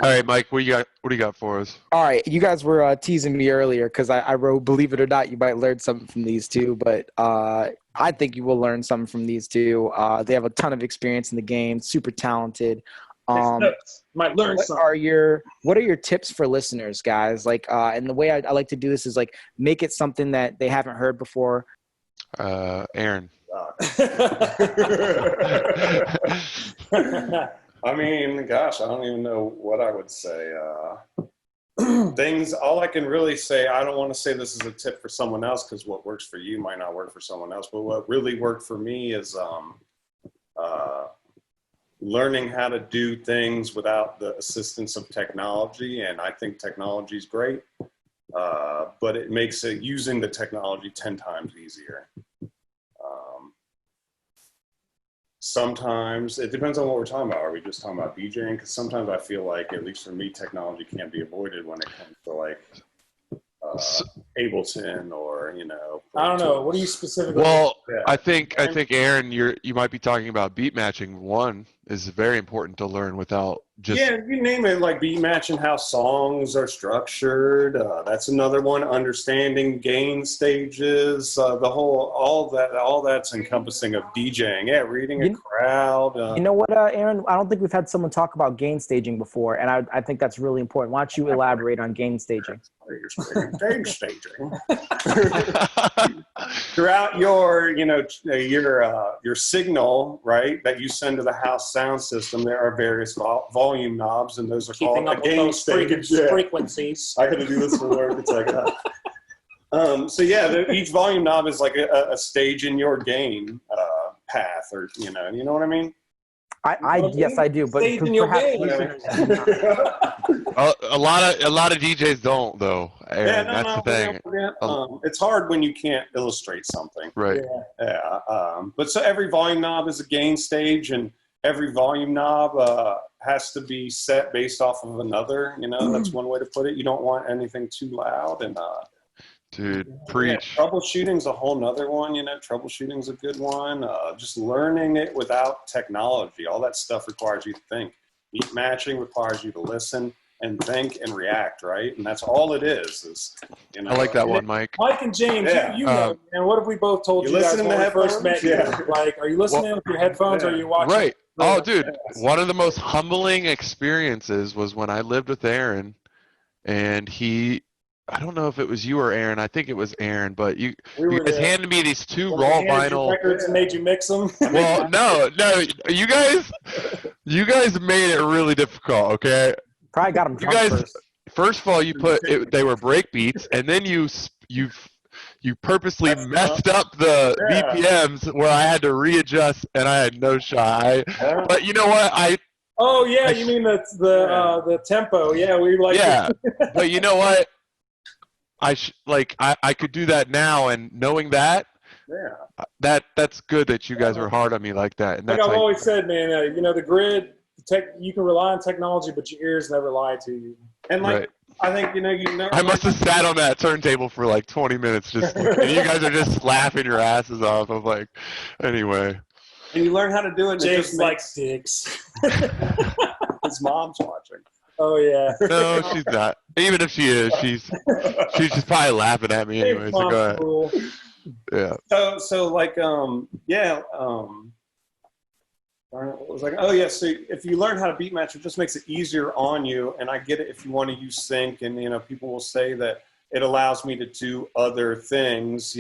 All right, Mike, what do you got for us? All right, you guys were teasing me earlier because I wrote, believe it or not, you might learn something from these two, but I think you will learn something from these two. They have a ton of experience in the game, super talented. Might learn what something. What are your tips for listeners, guys? Like, and the way I like to do this is like make it something that they haven't heard before. Aaron. I mean, gosh, I don't even know what I would say. All I can really say, I don't want to say this is a tip for someone else because what works for you might not work for someone else, but what really worked for me is learning how to do things without the assistance of technology. And I think technology is great, but it makes using the technology 10 times easier. Sometimes it depends on what we're talking about. Are we just talking about DJing? Because sometimes I feel like, at least for me, technology can't be avoided when it comes to like Ableton or I don't know. What are you specifically? Well, yeah. I think Aaron, you might be talking about beat matching. One is very important to learn without just you name it, like beat matching, how songs are structured. That's another one. Understanding gain stages, all that's encompassing of DJing. Yeah, reading a crowd. You know what, Aaron? I don't think we've had someone talk about gain staging before, and I think that's really important. Why don't you elaborate on gain staging? Gain staging. Throughout your signal, right, that you send to the house sound system, there are various volume knobs, and those are keeping called up with those frequencies. I got to do this for work. It's like so yeah, each volume knob is like a stage in your gain path, or you know what I mean. Yes, I do, but perhaps a lot of DJs don't though. Aaron, that's the thing. It's hard when you can't illustrate something. Right. But so every volume knob is a gain stage, and every volume knob has to be set based off of another. That's one way to put it. You don't want anything too loud, and dude, preach. Yeah, troubleshooting's a whole nother one. Troubleshooting's a good one. Just learning it without technology. All that stuff requires you to think. Beat matching requires you to listen and think and react, right? And that's all it is I like that one, Mike. Mike and James, you know, and what if we both told you guys when we first met you? Like, are you listening with your headphones or are you watching? Right. Oh, dude, one of the most humbling experiences was when I lived with Aaron, and I don't know if it was you or Aaron. I think it was Aaron, but you guys handed me these two raw vinyl records and made you mix them. Well, no, you guys made it really difficult. Okay, probably got them drunk first. First of all, they were break beats, and then you purposely messed up the BPMs where I had to readjust, and I had no shot. But you know what? Oh yeah, you mean the tempo? Yeah, we like. Yeah, but you know what? I could do that now, and knowing that, that's good that you guys were hard on me like that. And like I've always said, man, the grid, you can rely on technology, but your ears never lie to you. And I think I must have sat on that turntable for like 20 minutes, and you guys are just laughing your asses off. I'm like, anyway. And you learn how to do it. James likes dicks. His mom's watching. Oh yeah. No, she's not. Even if she is, she's probably laughing at me anyway. So go ahead. Cool. Yeah. So like what was like? Oh yeah. So if you learn how to beat match, it just makes it easier on you. And I get it if you want to use sync, and people will say that it allows me to do other things.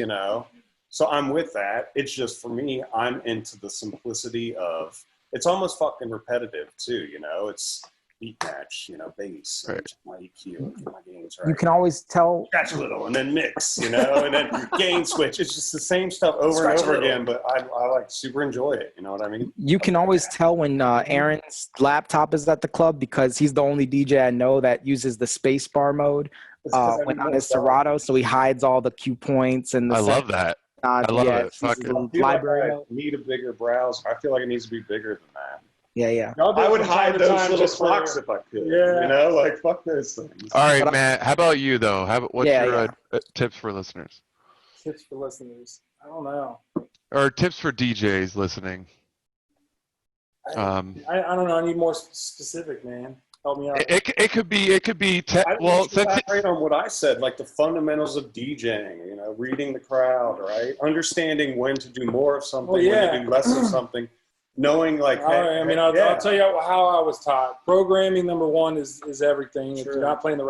So I'm with that. It's just for me, I'm into the simplicity of. It's almost fucking repetitive too. It's beat match, bass, right. My EQ, my gains, right? You can always tell. Scratch a little, and then mix, and then gain switch. It's just the same stuff over and over again, but I like super enjoy it. You know what I mean? You can always tell when Aaron's laptop is at the club because he's the only DJ I know that uses the space bar mode when on his Serato, so he hides all the cue points and the I love that. I love it. Fuck it. Library. I need a bigger browser. I feel like it needs to be bigger than that. Yeah. I would hide those little clocks if I could. Yeah. Fuck those things. All right, Matt. How about you though? What's your tips for listeners? Tips for listeners. I don't know. Or tips for DJs listening. I don't know. I need more specific, man. Help me out. It could be. Well, elaborate on what I said, like the fundamentals of DJing. You know, reading the crowd, right? Understanding when to do more of something, when to do less of something. Knowing, like, I'll tell you how I was taught. Programming, number one, is everything. Sure. If you're not playing the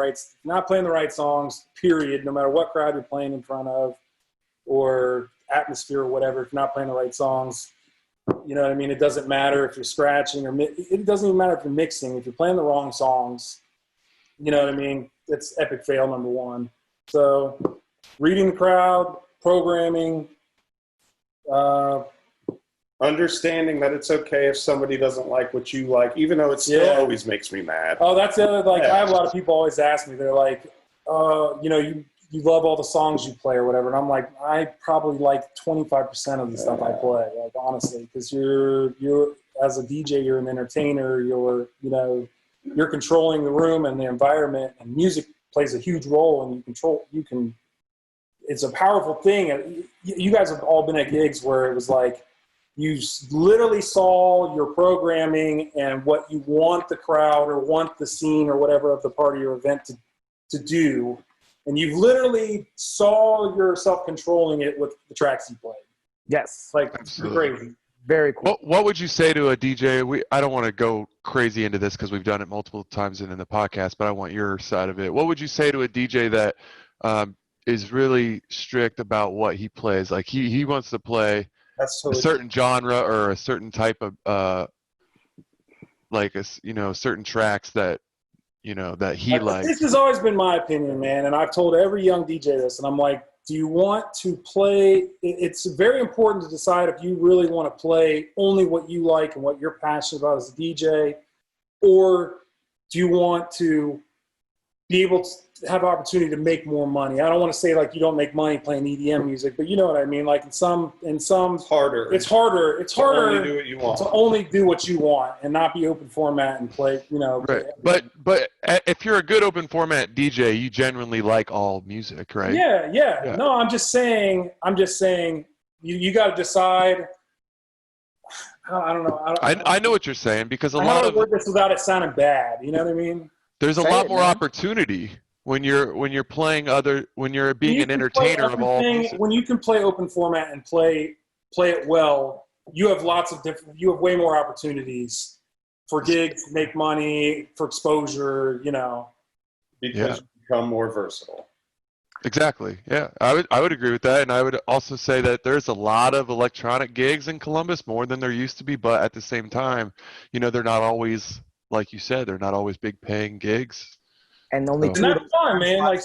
right songs, period, no matter what crowd you're playing in front of, or atmosphere or whatever, if you're not playing the right songs, you know what I mean? It doesn't matter if you're scratching or it doesn't even matter if you're mixing. If you're playing the wrong songs, you know what I mean? It's epic fail, number one. So reading the crowd, programming, understanding that it's okay if somebody doesn't like what you like, even though it still always makes me mad. Oh, that's the other, like, I have a lot of people always ask me, they're like, you know, you love all the songs you play or whatever. And I'm like, I probably like 25% of the stuff I play, like, honestly, because you're as a DJ, you're an entertainer, you're controlling the room and the environment, and music plays a huge role, and it's a powerful thing. You guys have all been at gigs where it was like, you literally saw your programming and what you want the crowd or want the scene or whatever of the party or event to do. And you literally saw yourself controlling it with the tracks you played. Yes. Like, it's crazy. Very cool. What would you say to a DJ? I don't want to go crazy into this because we've done it multiple times in the podcast, but I want your side of it. What would you say to a DJ that is really strict about what he plays? Like he wants to play a certain genre or a certain type of certain tracks that that he likes. This has always been my opinion, man, and I've told every young DJ this, and I'm like, do you want to play? It's very important to decide if you really want to play only what you like and what you're passionate about as a DJ, or do you want to be able to have opportunity to make more money? I don't want to say like you don't make money playing EDM music, but you know what I mean. Like in some, it's harder. It's harder to only do what you want. To only do what you want and not be open format and play. Right. But if you're a good open format DJ, you genuinely like all music, right? Yeah. No, I'm just saying. You got to decide. I don't know. I know what you're saying, because a lot of. I don't word this without it sounding bad. You know what I mean? There's a lot more opportunity when you're playing when you're being an entertainer of all music. When you can play open format and play it well, you have way more opportunities for gigs, make money, for exposure, because you become more versatile. Exactly. Yeah, I would agree with that, and I would also say that there's a lot of electronic gigs in Columbus, more than there used to be, but at the same time, they're not always, like you said, they're not always big paying gigs. And only two. And that's fun, man. Like,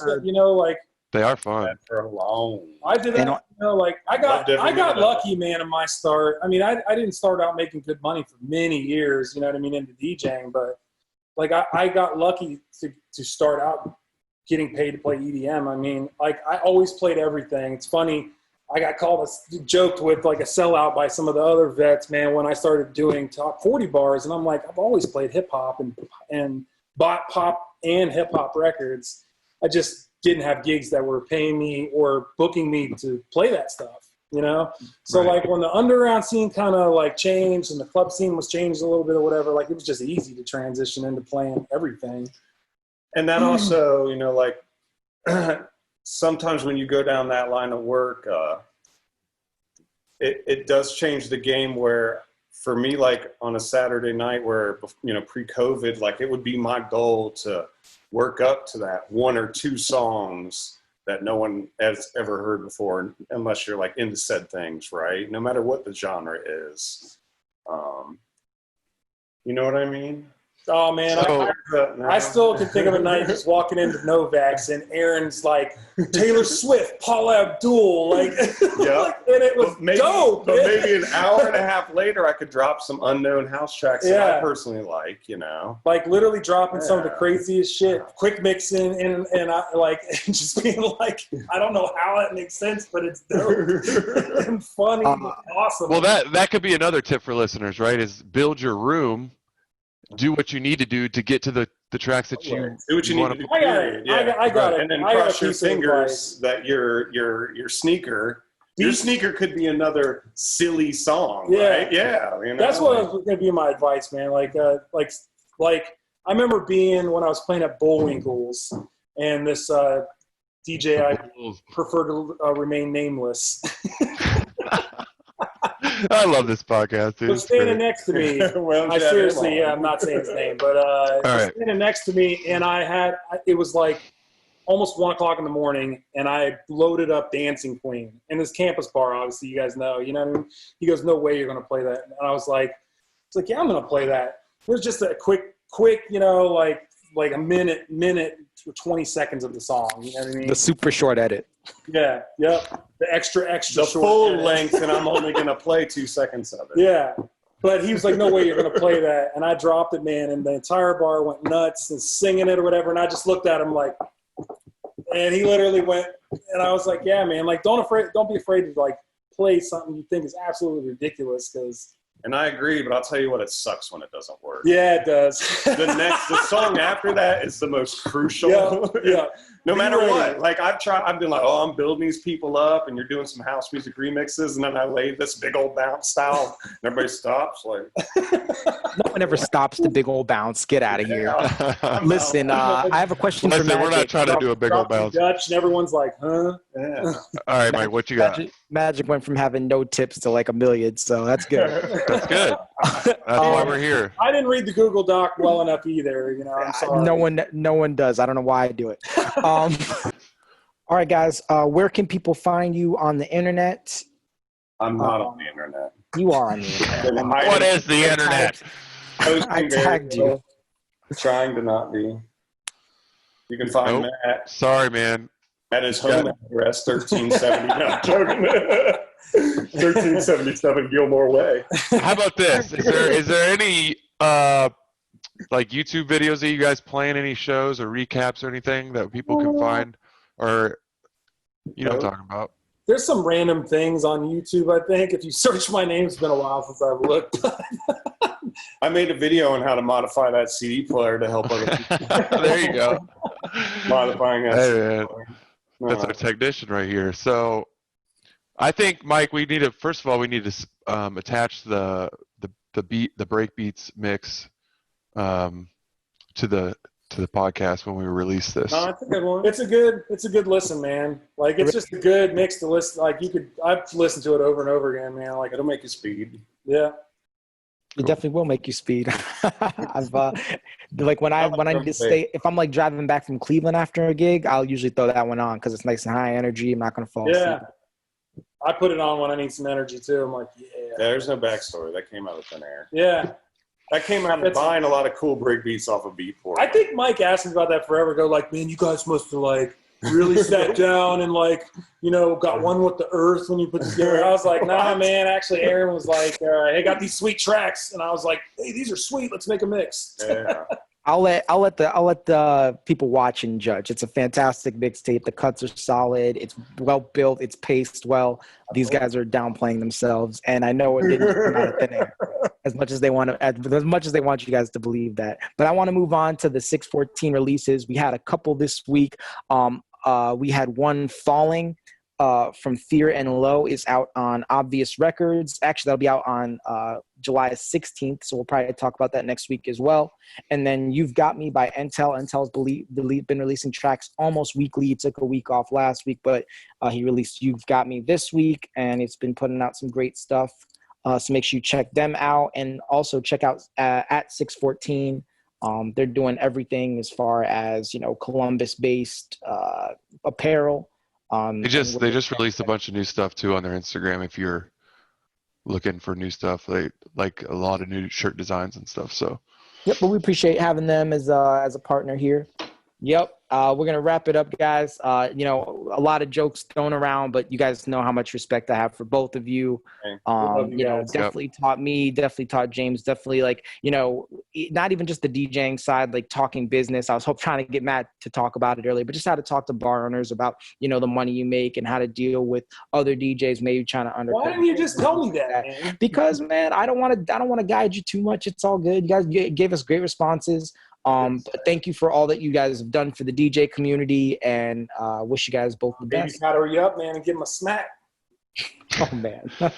they are fun. For a long. I did that. I got lucky, man, in my start. I mean, I didn't start out making good money for many years. You know what I mean, into DJing, but like I got lucky to start out getting paid to play EDM. I mean, like I always played everything. It's funny. I got joked with like a sellout by some of the other vets, man, when I started doing top 40 bars. And I'm like, I've always played hip hop and bought pop and hip hop records. I just didn't have gigs that were paying me or booking me to play that stuff, So right. Like when the underground scene kind of like changed and the club scene was changed a little bit or whatever, like it was just easy to transition into playing everything. And that also, like sometimes when you go down that line of work, it does change the game where, for me, like on a Saturday night where, pre-COVID, like it would be my goal to work up to that one or two songs that no one has ever heard before, unless you're like into said things, right? No matter what the genre is. You know what I mean? Oh man, I still can think of a night just walking into Novak's and Aaron's like Taylor Swift, Paula Abdul, like, and it was dope. But maybe an hour and a half later, I could drop some unknown house tracks that I personally like, like literally dropping some of the craziest shit, quick mixing, and I like just being like, I don't know how that makes sense, but it's dope and funny, and awesome. Well, that could be another tip for listeners, right? Is build your room. Do what you need to do to get to the tracks that you do what you need to do. I got it. And then cross your fingers that your sneaker. Your sneaker could be another silly song, right? Yeah. That's what was going to be my advice, man. Like I remember being when I was playing at Bullwinkle's, and this DJ I prefer to remain nameless. I love this podcast, dude. Was standing next to me. Well, I seriously, I'm not saying his name, but was standing next to me, and it was like almost 1 o'clock in the morning, and I loaded up Dancing Queen in this campus bar. Obviously, you guys know. You know what I mean? He goes, "No way you're going to play that." And I was like, "Yeah, I'm going to play that." It was just a quick, you know, like a minute to 20 seconds of the song. You know what I mean? The super short edit. Yeah, yep. The extra the short full edit. length, and I'm only going to play 2 seconds of it. Yeah. But he was like, "No way you're going to play that." And I dropped it, man, and the entire bar went nuts and singing it or whatever. And I just looked at him like, and he literally went, and I was like, "Yeah, man, like don't be afraid to like play something you think is absolutely ridiculous, because." And I agree, but I'll tell you what, it sucks when it doesn't work. Yeah, it does. The song after that is the most crucial. Yeah. No matter what. Like I've been like, oh, I'm building these people up, and you're doing some house music remixes, and then I lay this big old bounce style, and everybody stops. Like, No one ever stops the big old bounce. Get out of here. Listen, I have a question for Magic. We're not trying to do a big old bounce. Dutch, and everyone's like, "Huh?" yeah. All right, Mike, what you got? Magic went from having no tips to like 1 million, so that's good. That's good. That's why we're here. I didn't read the Google Doc well enough either. You know, I'm sorry. No one does. I don't know why I do it. All right, guys. Where can people find you on the internet? I'm not on the internet. You are on the internet. What is the internet? I tagged you. Trying to not be. You can find Matt Sorry, man. at his home address, 1370. No, I'm joking. 1377 Gilmore Way. How about this? Is there any like YouTube videos that you guys playing, any shows or recaps or anything that people can find, or you know what I'm talking about? There's some random things on YouTube, I think. If you search my name, it's been a while since I've looked. I made a video on how to modify that CD player to help other people. There you go. Modifying that Hey, CD man. player. That's our technician right here. So I think, Mike, we need to attach the break beats mix to the podcast when we release this. No, it's a good one. It's a good listen, man. Like, it's just a good mix to listen. Like, I've listened to it over and over again, man. Like, It'll make you speed. Yeah. It definitely will make you speed. I've like when I need to stay, if I'm like driving back from Cleveland after a gig, I'll usually throw that one on because it's nice and high energy. I'm not gonna fall asleep. I put it on when I need some energy too. I'm like, yeah. There's no backstory. That came out of thin air. Yeah. That came out of buying a lot of cool break beats off of Beatport. I think Mike asked me about that forever ago. Like, man, you guys must have like really sat down and like, you know, got one with the earth when you put together. I was like, nah, man. Actually, Aaron was like, hey, got these sweet tracks, and I was like, hey, these are sweet. Let's make a mix. Yeah. I'll let the people watch and judge. It's a fantastic mixtape. The cuts are solid. It's well built. It's paced well. These guys are downplaying themselves, and I know it didn't come out of thin air as much as they want you guys to believe that. But I want to move on to the 614 releases. We had a couple this week. We had one Falling from Fear and Lowe is out on Obvious Records. Actually, that'll be out on July 16th, so we'll probably talk about that next week as well. And then You've Got Me by Entel. Entel's been releasing tracks almost weekly. He took a week off last week, but he released You've Got Me this week, and it's been putting out some great stuff. So make sure you check them out, and also check out at 614. They're doing everything as far as, you know, Columbus-based apparel. They just released a bunch of new stuff too on their Instagram. If you're looking for new stuff, they like a lot of new shirt designs and stuff. So, yep. But we appreciate having them as a partner here. Yep. We're gonna wrap it up, guys. You know, a lot of jokes thrown around, but you guys know how much respect I have for both of you. You know, definitely taught me, definitely taught James, definitely, like, you know, not even just the DJing side, like talking business. I was trying to get Matt to talk about it earlier, but just how to talk to bar owners about, you know, the money you make and how to deal with other DJs maybe trying to undercut. Why didn't you just tell me that, man? Because, man, I don't want to guide you too much. It's all good. You guys gave us great responses. But thank you for all that you guys have done for the DJ community, and wish you guys both the best. Baby powder you up, man, and give him a smack. Oh man. All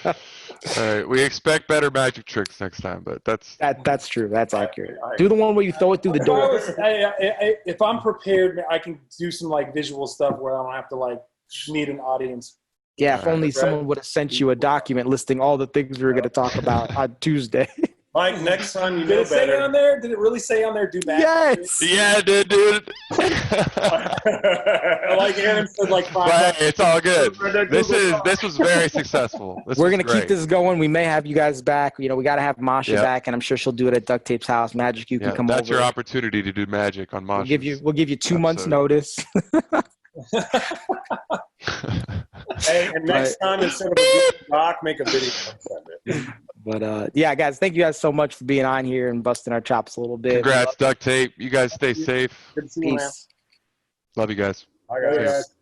right, we expect better magic tricks next time, but That's true. That's accurate. Do the one where you throw it through the door. If I'm prepared, I can do some like visual stuff where I don't have to like need an audience. Yeah, if only someone would have sent you a document listing all the things we were going to talk about on Tuesday. Mike, next time you Did know it say better. on there? Did it really say on there? Do magic? Yes. yeah, dude. Like Aaron said, like But hey, it's all good. This was very successful. We're going to keep this going. We may have you guys back. You know, we got to have Masha back, and I'm sure she'll do it at Ductape's house. Magic, you can come over. That's your opportunity to do magic on Masha. We'll give you 2 months notice. Hey, and next time, instead of a doc, make a video. But yeah, guys, thank you guys so much for being on here and busting our chops a little bit. Congrats, Ductape. You guys stay safe. Good to see you, man. Peace. Love you guys. Bye, guys.